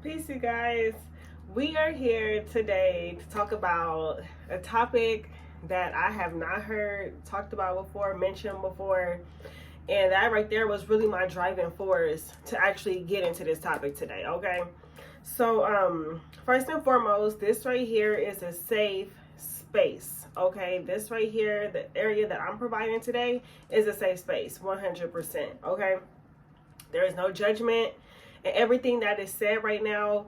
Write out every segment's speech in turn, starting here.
Peace, you guys. We are here today to talk about a topic that I have not heard talked about before, mentioned before, and that right there was really my driving force to actually get into this topic today. Okay, so first and foremost, this right here is a safe space. Okay, this right here, the area that I'm providing today, is a safe space, 100%. Okay, there is no judgment. And everything that is said right now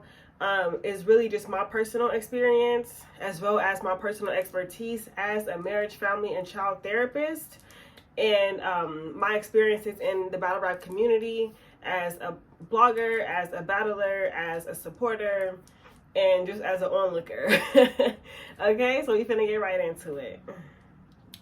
is really just my personal experience as well as my personal expertise as a marriage, family, and child therapist. And my experiences in the battle rap community as a blogger, as a battler, as a supporter, and just as an onlooker. Okay, so we finna get right into it.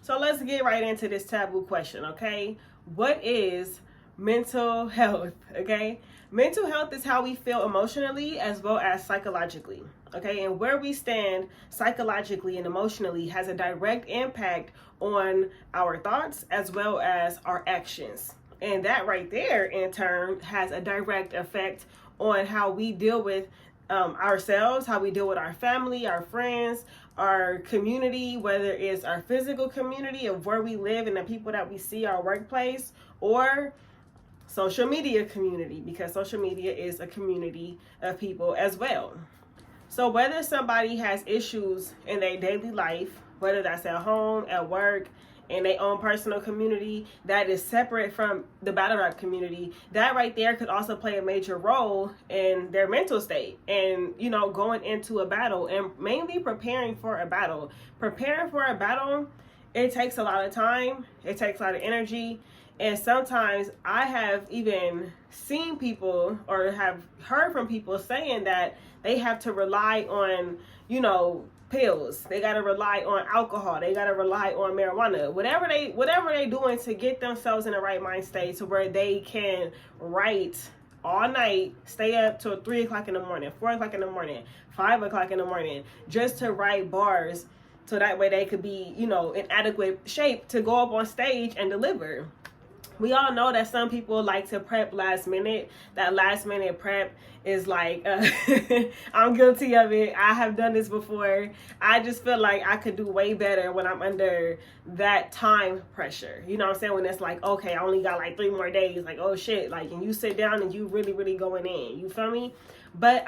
So let's get right into this taboo question, okay? What is mental health? Okay, mental health is how we feel emotionally as well as psychologically. Okay, and where we stand psychologically and emotionally has a direct impact on our thoughts as well as our actions. And that right there, in turn, has a direct effect on how we deal with ourselves, how we deal with our family, our friends, our community, whether it's our physical community of where we live and the people that we see, our workplace, or social media community, because social media is a community of people as well. So whether somebody has issues in their daily life, whether that's at home, at work, in their own personal community that is separate from the battle rap community, that right there could also play a major role in their mental state and, you know, going into a battle and mainly preparing for a battle. Preparing for a battle, it takes a lot of time, it takes a lot of energy. And sometimes I have even seen people or have heard from people saying that they have to rely on, you know, pills. They got to rely on alcohol. They got to rely on marijuana. Whatever they doing to get themselves in the right mind state to where they can write all night, stay up till 3 o'clock in the morning, 4 o'clock in the morning, 5 o'clock in the morning, just to write bars so that way they could be, you know, in adequate shape to go up on stage and deliver. We all know that some people like to prep last minute. That last minute prep is like, I'm guilty of it. I have done this before. I just feel like I could do way better when I'm under that time pressure. You know what I'm saying? When it's like, okay, I only got like 3 more days. Like, oh shit. Like, and you sit down and you really, really going in. You feel me? But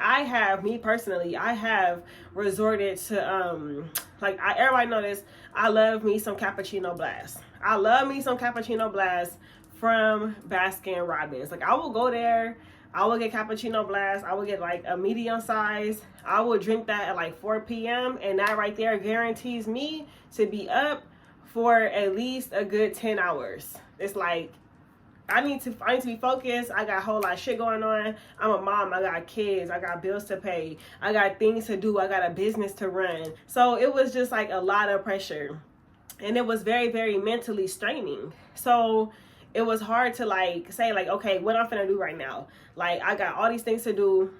me personally, I have resorted to, everybody know this, I love me some cappuccino blast. I love me some cappuccino blast from Baskin Robbins. Like, I will go there, I will get cappuccino blast, I will get like a medium size, I will drink that at like 4 p.m. and that right there guarantees me to be up for at least a good 10 hours. It's like, I need to be focused. I got a whole lot of shit going on. I'm a mom. I got kids. I got bills to pay. I got things to do. I got a business to run. So it was just like a lot of pressure. And it was very, very mentally straining. So it was hard to like say like, okay, what I'm finna do right now? Like, I got all these things to do.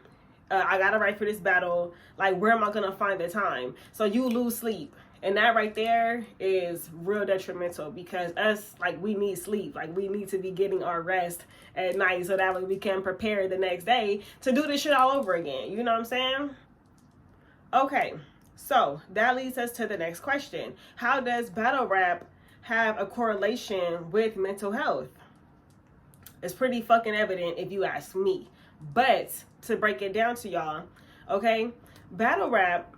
I gotta write for this battle. Like, where am I gonna find the time? So you lose sleep. And that right there is real detrimental because we need sleep. Like, we need to be getting our rest at night so that way we can prepare the next day to do this shit all over again. You know what I'm saying? Okay, so that leads us to the next question. How does battle rap have a correlation with mental health? It's pretty fucking evident if you ask me. But to break it down to y'all, okay, battle rap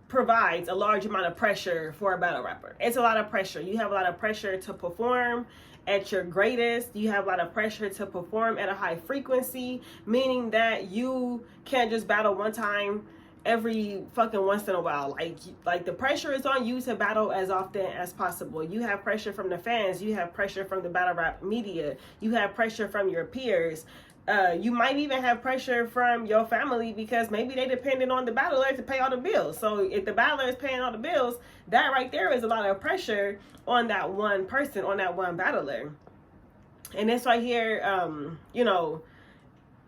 provides a large amount of pressure for a battle rapper. It's a lot of pressure. You have a lot of pressure to perform at your greatest. You have a lot of pressure to perform at a high frequency, meaning that you can't just battle one time every fucking once in a while. Like the pressure is on you to battle as often as possible. You have pressure from the fans. You have pressure from the battle rap media. You have pressure from your peers. You might even have pressure from your family because maybe they depended on the battler to pay all the bills. So if the battler is paying all the bills, that right there is a lot of pressure on that one person, on that one battler. And this right here, you know,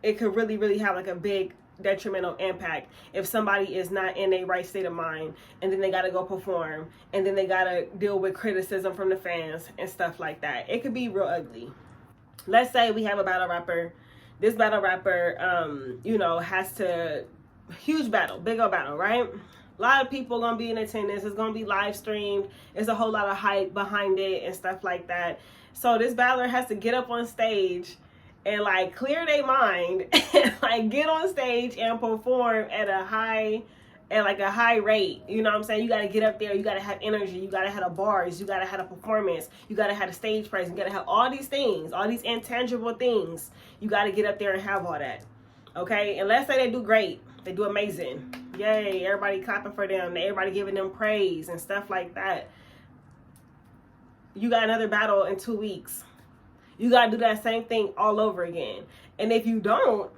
it could really, really have like a big detrimental impact if somebody is not in a right state of mind and then they got to go perform and then they got to deal with criticism from the fans and stuff like that. It could be real ugly. Let's say we have a battle rapper this battle rapper, you know, has to, huge battle, big old battle, right? A lot of people gonna be in attendance. It's gonna be live streamed. There's a whole lot of hype behind it and stuff like that. So this battler has to get up on stage and like clear their mind and like get on stage and perform at a high rate. You know what I'm saying? You got to get up there, you got to have energy, you got to have the bars, you got to have a performance, you got to have a stage presence, you got to have all these things, all these intangible things. You got to get up there and have all that. Okay? And let's say they do great, they do amazing, yay, everybody clapping for them, everybody giving them praise and stuff like that. You got another battle in 2 weeks. You got to do that same thing all over again. And if you don't,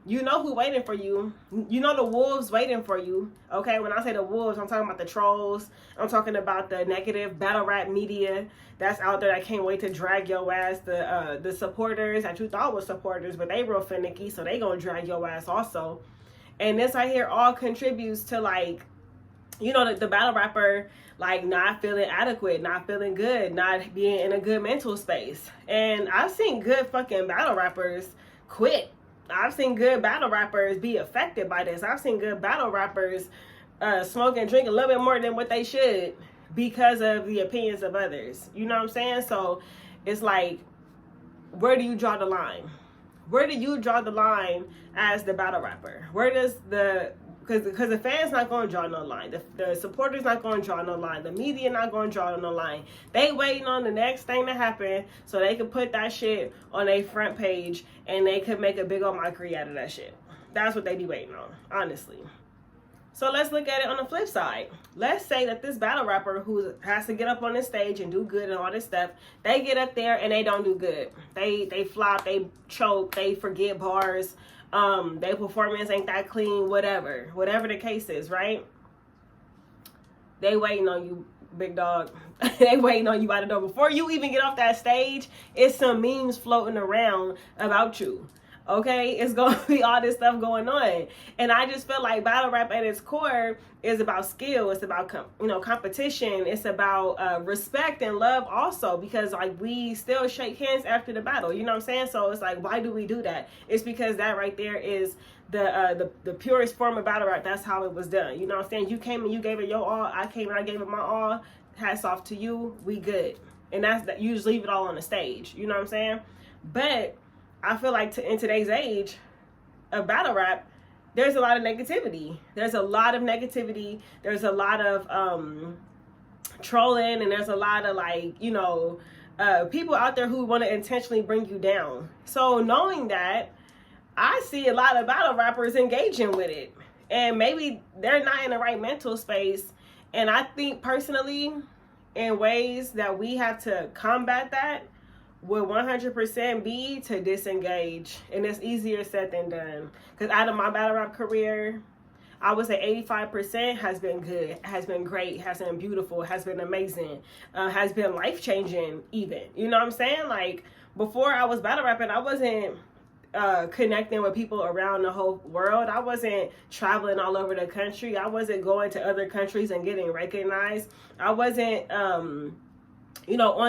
you know who's waiting for you. You know the wolves waiting for you. Okay, when I say the wolves, I'm talking about the trolls. I'm talking about the negative battle rap media that's out there that can't wait to drag your ass. The supporters that you thought were supporters, but they real finicky, so they gonna drag your ass also. And this right here all contributes to, like, you know, the battle rapper like not feeling adequate, not feeling good, not being in a good mental space. And I've seen good fucking battle rappers quit. I've seen good battle rappers be affected by this. I've seen good battle rappers smoke and drink a little bit more than what they should because of the opinions of others. You know what I'm saying? So it's like, where do you draw the line? Where do you draw the line as the battle rapper? Where does because the fans not going to draw no line. The supporters not going to draw no line. The media not going to draw no line. They waiting on the next thing to happen so they can put that shit on their front page and they could make a big old mockery out of that shit. That's what they be waiting on, honestly. So let's look at it on the flip side. Let's say that this battle rapper who has to get up on this stage and do good and all this stuff, they get up there and they don't do good. They flop, they choke, they forget bars. Their performance ain't that clean, whatever the case is, right? They waiting on you, big dog. They waiting on you by the door. Before you even get off that stage, it's some memes floating around about you. Okay, it's gonna be all this stuff going on, and I just feel like battle rap at its core is about skill. It's about competition. It's about respect and love also, because like we still shake hands after the battle. You know what I'm saying? So it's like, why do we do that? It's because that right there is the purest form of battle rap. That's how it was done. You know what I'm saying? You came and you gave it your all. I came and I gave it my all. Hats off to you. We good, and that's that. You just leave it all on the stage. You know what I'm saying? But I feel like in today's age of battle rap, there's a lot of negativity. There's a lot of negativity. There's a lot of trolling, and there's a lot of people out there who want to intentionally bring you down. So knowing that, I see a lot of battle rappers engaging with it, and maybe they're not in the right mental space. And I think personally, in ways that we have to combat that, would 100% be to disengage. And it's easier said than done. Because out of my battle rap career, I would say 85% has been good, has been great, has been beautiful, has been amazing, has been life-changing even. You know what I'm saying? Like, before I was battle rapping, I wasn't connecting with people around the whole world. I wasn't traveling all over the country. I wasn't going to other countries and getting recognized. I wasn't on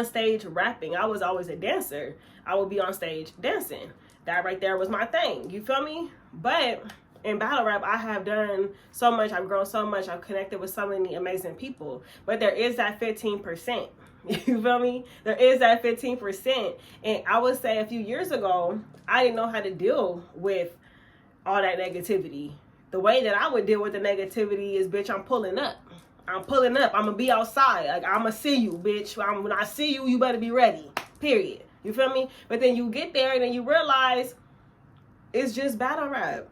stage rapping. I was always a dancer. I would be on stage dancing. That right there was my thing. You feel me? But in battle rap, I have done so much. I've grown so much. I've connected with so many amazing people. But there is that 15%. You feel me? There is that 15%. And I would say a few years ago, I didn't know how to deal with all that negativity. The way that I would deal with the negativity is, bitch, I'm pulling up. I'm pulling up. I'm going to be outside. Like, I'm going to see you, bitch. When I see you, you better be ready. Period. You feel me? But then you get there and then you realize it's just battle rap.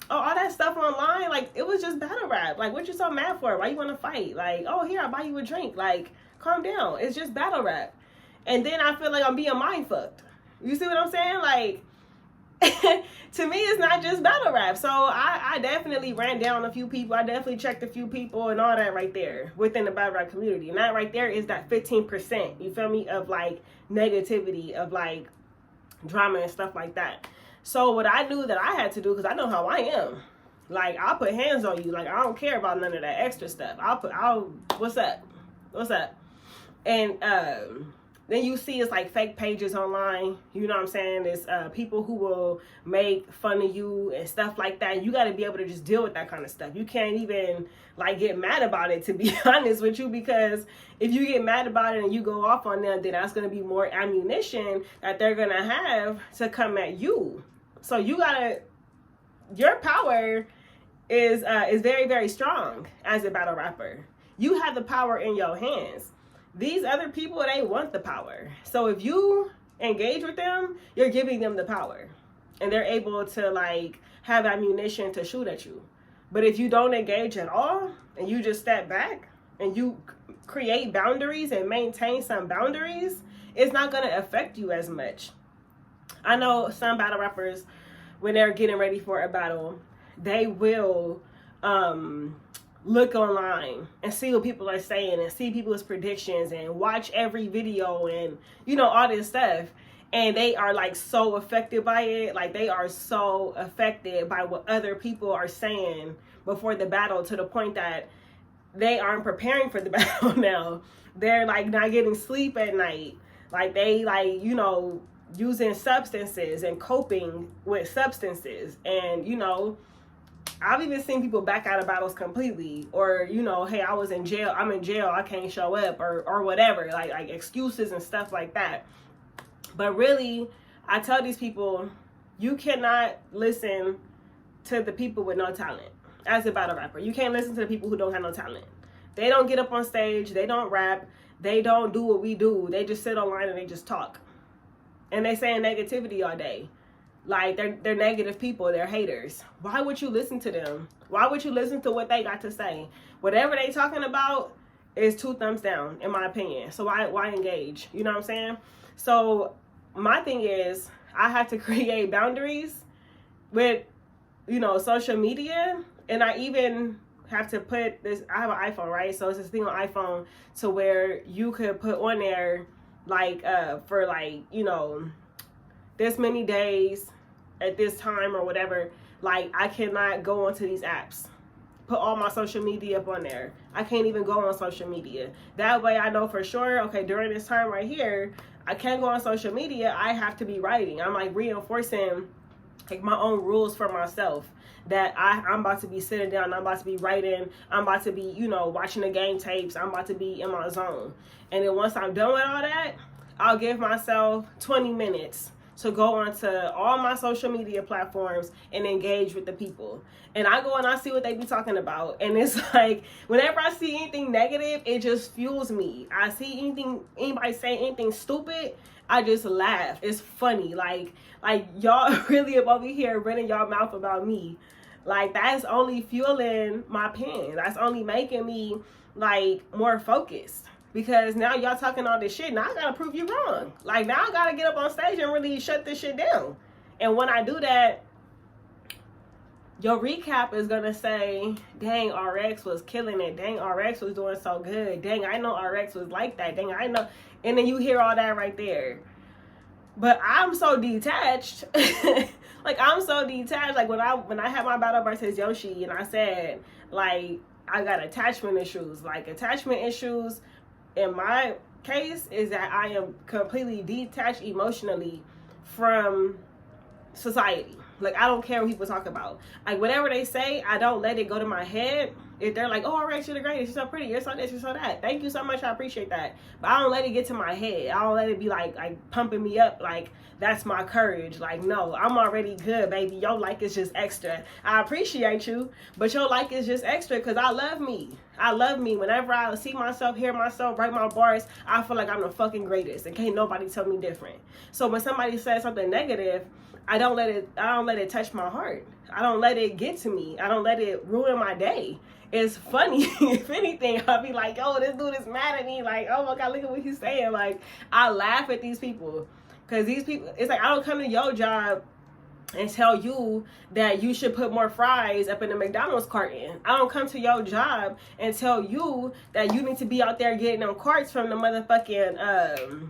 Oh, all that stuff online, like, it was just battle rap. Like, what you so mad for? Why you want to fight? Like, oh, here, I'll buy you a drink. Like, calm down. It's just battle rap. And then I feel like I'm being mind fucked. You see what I'm saying? Like, to me, it's not just battle rap. So I definitely ran down a few people. I definitely checked a few people and all that right there within the battle rap community. And that right there is that 15%, you feel me, of like negativity, of like drama and stuff like that. So what I knew that I had to do, because I know how I am, like, I'll put hands on you. Like, I don't care about none of that extra stuff. What's up? And then you see it's like fake pages online, you know what I'm saying? It's people who will make fun of you and stuff like that. You got to be able to just deal with that kind of stuff. You can't even like get mad about it, to be honest with you, because if you get mad about it and you go off on them, then that's going to be more ammunition that they're going to have to come at you. So you got to, your power is very, very strong as a battle rapper. You have the power in your hands. These other people, they want the power. So if you engage with them, you're giving them the power. And they're able to like have ammunition to shoot at you. But if you don't engage at all, and you just step back, and you create boundaries and maintain some boundaries, it's not going to affect you as much. I know some battle rappers, when they're getting ready for a battle, they will look online and see what people are saying and see people's predictions and watch every video and, you know, all this stuff. And they are like so affected by it. Like they are so affected by what other people are saying before the battle, to the point that they aren't preparing for the battle now. They're like not getting sleep at night. Like they like, you know, using substances and coping with substances. And, you know, I've even seen people back out of battles completely, or, you know, hey, I was in jail, I'm in jail, I can't show up, or whatever, like excuses and stuff like that. But really, I tell these people, you cannot listen to the people with no talent as a battle rapper. You can't listen to the people who don't have no talent. They don't get up on stage, they don't rap, they don't do what we do. They just sit online and they just talk. And they saying negativity all day. Like, they're negative people, they're haters. Why would you listen to them? Why would you listen to what they got to say? Whatever they talking about is 2 thumbs down, in my opinion. So why engage? You know what I'm saying? So my thing is, I have to create boundaries with, you know, social media. And I even have to put this, I have an iPhone, right? So it's this thing on iPhone to where you could put on there, like, for like, you know, this many days at this time or whatever, like I cannot go onto these apps, put all my social media up on there. I can't even go on social media. That way I know for sure, okay, during this time right here, I can't go on social media. I have to be writing. I'm like reinforcing like my own rules for myself, that I'm about to be sitting down, I'm about to be writing, I'm about to be, you know, watching the game tapes, I'm about to be in my zone. And then once I'm done with all that, I'll give myself 20 minutes to go onto all my social media platforms and engage with the people. And I go and I see what they be talking about. And it's like, whenever I see anything negative, it just fuels me. I see anybody say anything stupid, I just laugh. It's funny. Like y'all really over here running y'all mouth about me. Like, that's only fueling my pen. That's only making me like more focused. Because now y'all talking all this shit, now I gotta prove you wrong. Like, now I gotta get up on stage and really shut this shit down. And when I do that, your recap is gonna say, dang, RX was killing it. Dang, RX was doing so good. Dang, I know RX was like that. Dang, I know. And then you hear all that right there. But I'm so detached. Like, I'm so detached. Like, when I had my battle versus Yoshi, and I said, like, I got attachment issues. Like, attachment issues in my case is that I am completely detached emotionally from society. Like, I don't care what people talk about. Like, whatever they say, I don't let it go to my head. If they're like, oh, RX, you're the greatest, you're so pretty, you're so this, you're so that. Thank you so much, I appreciate that. But I don't let it get to my head. I don't let it be like pumping me up, like that's my courage. Like, no, I'm already good, baby. Your like is just extra. I appreciate you, but your like is just extra because I love me. I love me. Whenever I see myself, hear myself, write my bars, I feel like I'm the fucking greatest, and can't nobody tell me different. So when somebody says something negative, I don't let it touch my heart. I don't let it get to me. I don't let it ruin my day. It's funny. If anything, I'll be like, yo, this dude is mad at me. Like, oh my God, look at what he's saying. Like, I laugh at these people. Because these people, it's like, I don't come to your job and tell you that you should put more fries up in the McDonald's carton. I don't come to your job and tell you that you need to be out there getting them carts from the motherfucking,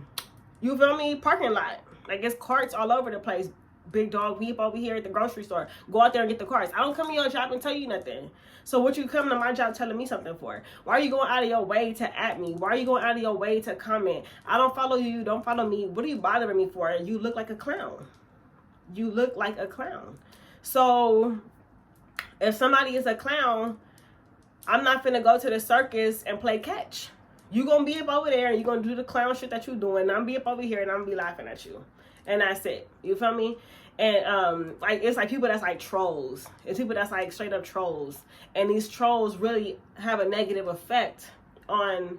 you feel me, parking lot. Like, it's carts all over the place. big dog, we up over here at the grocery store. Go out there and get the cards. I don't come to your job and tell you nothing. So what you coming to my job telling me something for? Why are you going out of your way to at me? Why are you going out of your way to comment? I don't follow you. Don't follow me. What are you bothering me for? You look like a clown. You look like a clown. So if somebody is a clown, I'm not finna go to the circus and play catch. You gonna be up over there and you gonna do the clown shit that you doing. And I'm be up over here and I'm gonna be laughing at you. And that's it. You feel me? And like it's like people that's like trolls. It's people that's like straight up trolls. And these trolls really have a negative effect on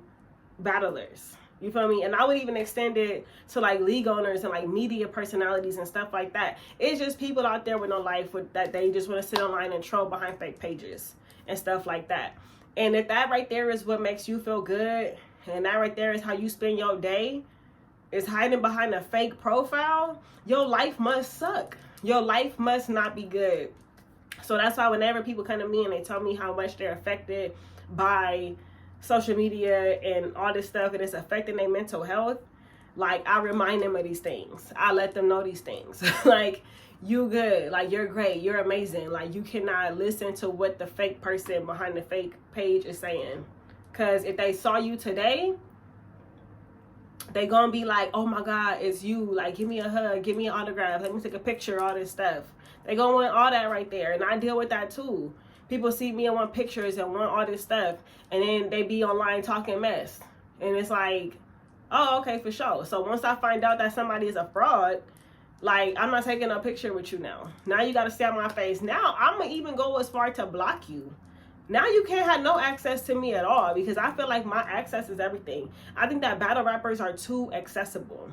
battlers. You feel me? And I would even extend it to like league owners and like media personalities and stuff like that. It's just people out there with no life that they just want to sit online and troll behind fake pages and stuff like that. And if that right there is what makes you feel good, and that right there is how you spend your day, is hiding behind a fake profile, your life must suck. Your life must not be good. So that's why whenever people come to me and they tell me how much they're affected by social media and all this stuff and it's affecting their mental health, like I remind them of these things. I let them know these things. Like, you good, like you're great, you're amazing. Like you cannot listen to what the fake person behind the fake page is saying. Cause if they saw you today, they gonna be like, oh my God, it's you. Like, give me a hug, give me an autograph, let me take a picture, all this stuff. They gonna want all that right there. And I deal with that too. People see me and want pictures and want all this stuff. And then they be online talking mess. And it's like, oh, okay, for sure. So once I find out that somebody is a fraud, like, I'm not taking a picture with you now. Now you got to stay on my face. Now I'm going to even go as far to block you. Now you can't have no access to me at all because I feel like my access is everything. I think that battle rappers are too accessible.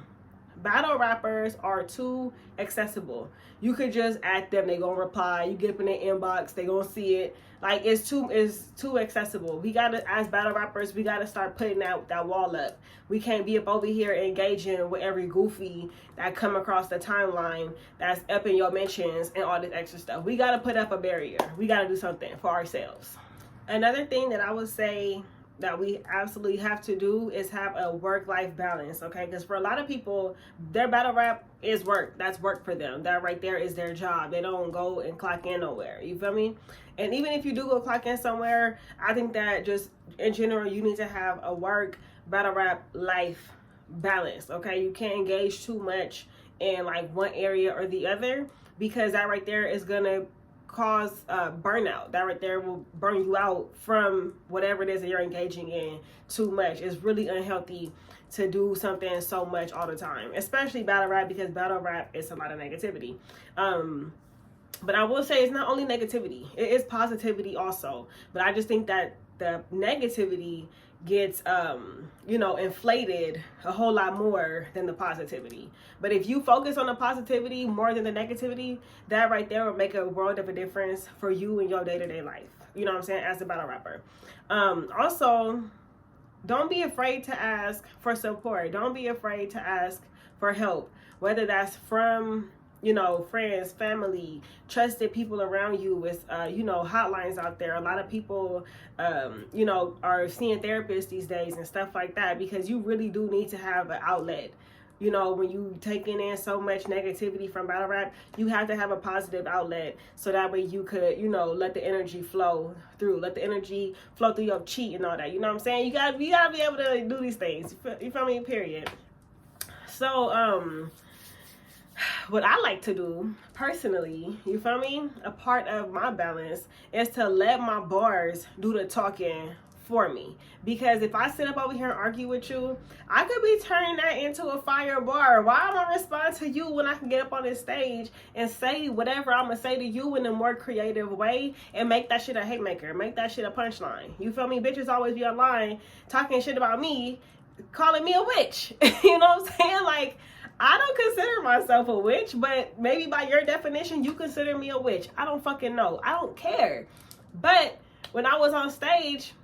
Battle rappers are too accessible. You could just at them, they gonna reply. You get up in their inbox, they gonna see it. Like it's too accessible. We gotta, as battle rappers, we gotta start putting that wall up. We can't be up over here engaging with every goofy that come across the timeline that's up in your mentions and all this extra stuff. We gotta put up a barrier. We gotta do something for ourselves. Another thing that I would say that we absolutely have to do is have a work-life balance, okay? Because for a lot of people, their battle rap is work. That's work for them. That right there is their job. They don't go and clock in nowhere. You feel me? And even if you do go clock in somewhere, I think that just in general, you need to have a work, battle rap, life balance, okay? You can't engage too much in like one area or the other because that right there is gonna cause burnout. That right there will burn you out from whatever it is that you're engaging in too much. It's really unhealthy to do something so much all the time, especially battle rap, because battle rap is a lot of negativity. But I will say it's not only negativity, it is positivity also. But I just think that the negativity gets inflated a whole lot more than the positivity. But if you focus on the positivity more than the negativity, that right there will make a world of a difference for you in your day-to-day life. You know what I'm saying? As a battle rapper. Also, don't be afraid to ask for support. Don't be afraid to ask for help, whether that's from friends, family, trusted people around you with, hotlines out there. A lot of people, are seeing therapists these days and stuff like that, because you really do need to have an outlet. When you taking in so much negativity from battle rap, you have to have a positive outlet so that way you could, let the energy flow through. Let the energy flow through your cheat and all that. You know what I'm saying? You gotta be able to do these things. You feel me? Period. So, what I like to do personally, you feel me? A part of my balance is to let my bars do the talking for me. Because if I sit up over here and argue with you, I could be turning that into a fire bar. Why am I respond to you when I can get up on this stage and say whatever I'm gonna say to you in a more creative way and make that shit a hate maker, make that shit a punchline? You feel me? Bitches always be online talking shit about me, calling me a witch. You know what I'm saying? Like, I don't consider myself a witch, but maybe by your definition, you consider me a witch. I don't fucking know. I don't care. But when I was on stage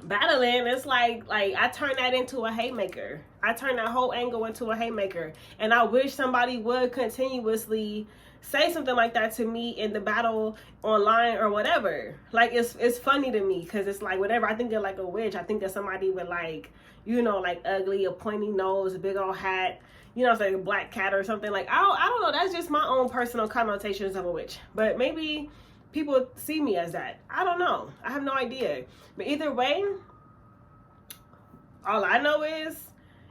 battling, it's like I turned that into a haymaker. I turned that whole angle into a haymaker. And I wish somebody would continuously say something like that to me in the battle online or whatever. Like, it's funny to me because it's like, whatever I think of like a witch, I think of somebody with like ugly, a pointy nose, a big old hat, you know, it's like a black cat or something. Like, I don't know. That's just my own personal connotations of a witch. But maybe people see me as that. I don't know. I have no idea. But either way, all I know is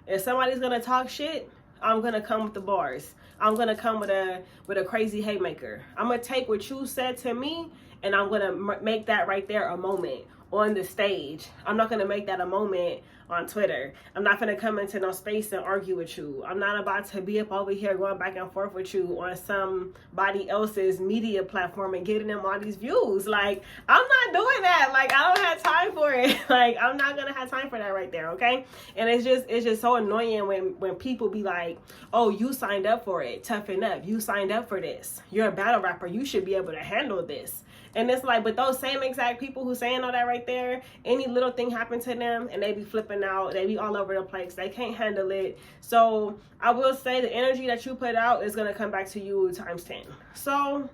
if somebody's gonna talk shit, I'm gonna come with the bars. I'm gonna come with a crazy haymaker. I'm gonna take what you said to me and I'm gonna make that right there a moment on the stage. I'm not gonna make that a moment on Twitter. I'm not gonna come into no space and argue with you. I'm not about to be up over here going back and forth with you on somebody else's media platform and getting them all these views. Like, I'm not doing that. Like, I don't have time for it. Like, I'm not gonna have time for that right there, okay? And it's just so annoying when people be like, oh, you signed up for it, toughen up. You signed up for this. You're a battle rapper. You should be able to handle this. And it's like, but those same exact people who saying all that right there, any little thing happen to them and they be flipping out, they be all over the place, they can't handle it. So I will say the energy that you put out is going to come back to you times 10. So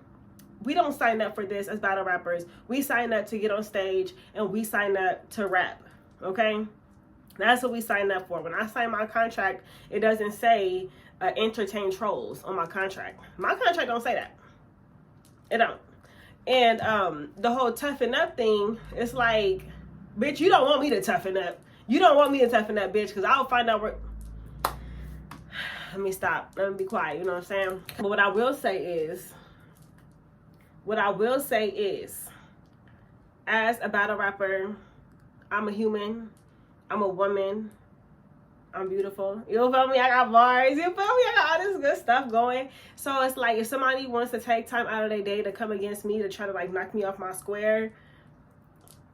we don't sign up for this as battle rappers. We sign up to get on stage and we sign up to rap, okay? That's what we signed up for. When I signed my contract, it doesn't say entertain trolls on my contract. My contract don't say that. It don't. And the whole toughen up thing, it's like, bitch, you don't want me to toughen up. You don't want me to toughen up, bitch, because I'll find out where... Let me stop. Let me be quiet, you know what I'm saying? But what I will say is, as a battle rapper, I'm a human. I'm a woman. I'm beautiful. You feel me? I got bars. You feel me? I got all this good stuff going. So it's like if somebody wants to take time out of their day to come against me to try to like knock me off my square,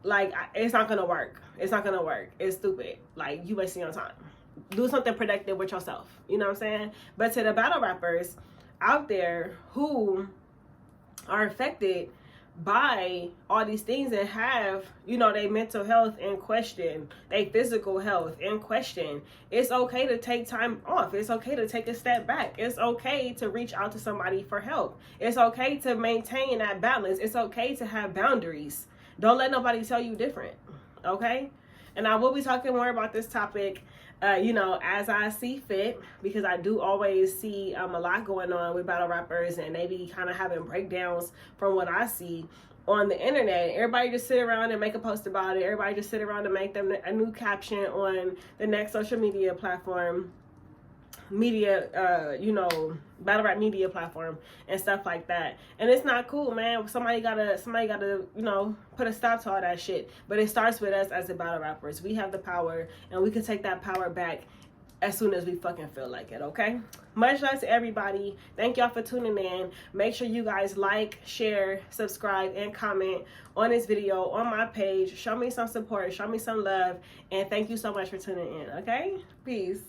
like it's not gonna work. It's not gonna work. It's stupid. Like you wasting your time. Do something productive with yourself. You know what I'm saying? But to the battle rappers out there who are affected by all these things and have, you know, their mental health in question, their physical health in question, it's okay to take time off. It's okay to take a step back. It's okay to reach out to somebody for help. It's okay to maintain that balance. It's okay to have boundaries. Don't let nobody tell you different, okay? And I will be talking more about this topic, you know, as I see fit, because I do always see a lot going on with battle rappers and they be kind of having breakdowns from what I see on the internet. Everybody just sit around and make a post about it. Everybody just sit around and make them a new caption on the next social media platform, you know, battle rap media platform and stuff like that. And it's not cool, man. Somebody gotta, you know, put a stop to all that shit. But it starts with us as the battle rappers. We have the power and we can take that power back as soon as we fucking feel like it, okay? Much love to everybody. Thank y'all for tuning in. Make sure you guys like, share, subscribe, and comment on this video on my page. Show me some support, show me some love, and thank you so much for tuning in, okay? Peace.